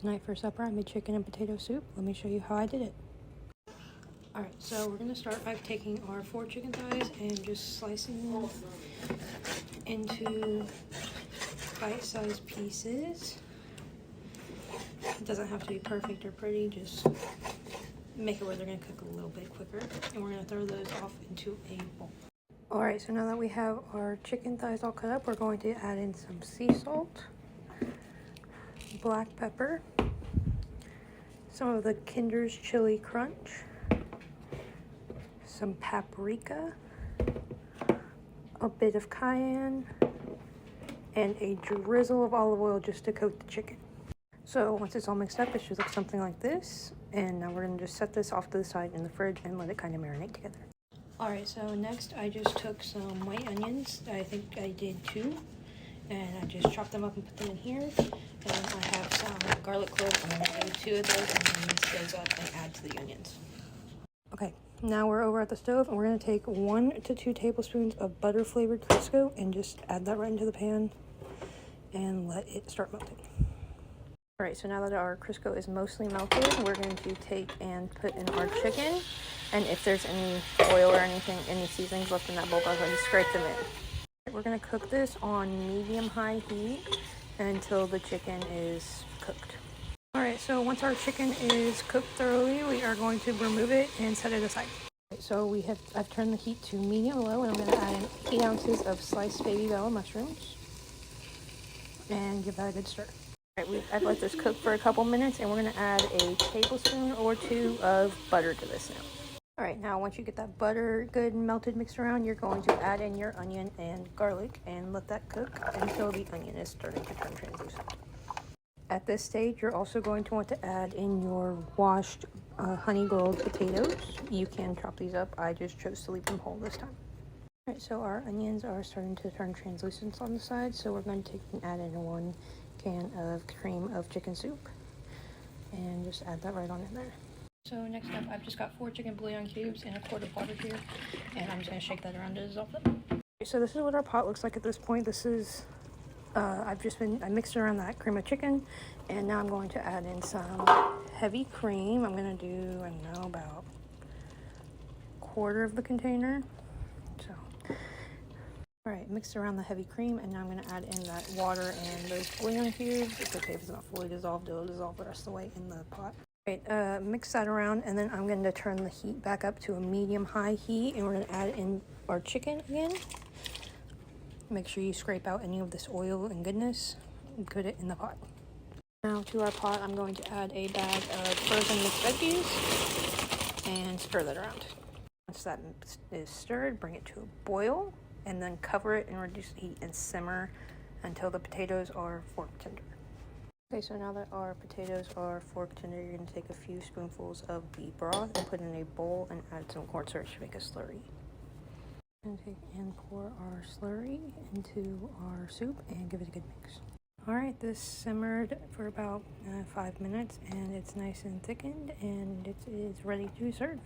Tonight for supper I made chicken and potato soup. Let me show you how I did it. Alright, so we're going to start by taking our 4 chicken thighs and just slicing them into bite-sized pieces. It doesn't have to be perfect or pretty, just make it where they're going to cook a little bit quicker. And we're going to throw those off into a bowl. Alright, so now that we have our chicken thighs all cut up, we're going to add in some sea salt, black pepper, some of the Kinder's Chili Crunch, some paprika, a bit of cayenne, and a drizzle of olive oil just to coat the chicken. So once it's all mixed up, it should look something like this. And now we're going to just set this off to the side in the fridge and let it kind of marinate together. Alright, so next I just took some white onions. I think I did 2. And I just chopped them up and put them in here. And I have some garlic cloves. I'm going to do 2 of those and then mix those up and add to the onions. Okay, now we're over at the stove and we're going to take 1 to 2 tablespoons of butter flavored Crisco and just add that right into the pan and let it start melting. Alright, so now that our Crisco is mostly melted, we're going to take and put in our chicken. And if there's any oil or anything, any seasonings left in that bowl, go ahead and scrape them in. We're going to cook this on medium-high heat until the chicken is cooked. Alright, so once our chicken is cooked thoroughly, we are going to remove it and set it aside. So I've turned the heat to medium-low, and I'm going to add in 8 ounces of sliced baby bella mushrooms and give that a good stir. Alright, I've let this cook for a couple minutes, and we're going to add a tablespoon or 2 of butter to this now. Alright, now once you get that butter good and melted mixed around, you're going to add in your onion and garlic and let that cook until the onion is starting to turn translucent. At this stage, you're also going to want to add in your washed honey gold potatoes. You can chop these up. I just chose to leave them whole this time. Alright, so our onions are starting to turn translucent on the side, so we're going to take and add in 1 can of cream of chicken soup and just add that right on in there. So next up, I've just got 4 chicken bouillon cubes and a quart of water here, and I'm just going to shake that around to dissolve them. So this is what our pot looks like at this point. This is, I mixed around that cream of chicken, and now I'm going to add in some heavy cream. I'm going to do, I don't know, about 1/4 of the container. So, alright, mixed around the heavy cream, and now I'm going to add in that water and those bouillon cubes. It's okay if it's not fully dissolved, it'll dissolve the rest of the way in the pot. Alright, mix that around, and then I'm going to turn the heat back up to a medium-high heat, and we're going to add in our chicken again. Make sure you scrape out any of this oil and goodness and put it in the pot. Now to our pot, I'm going to add a bag of frozen mixed veggies and stir that around. Once that is stirred, bring it to a boil, and then cover it and reduce the heat and simmer until the potatoes are fork tender. Okay, so now that our potatoes are fork tender, you're going to take a few spoonfuls of the broth and put in a bowl and add some cornstarch to make a slurry. And take and pour our slurry into our soup and give it a good mix. Alright, this simmered for about 5 minutes, and it's nice and thickened, and it is ready to serve.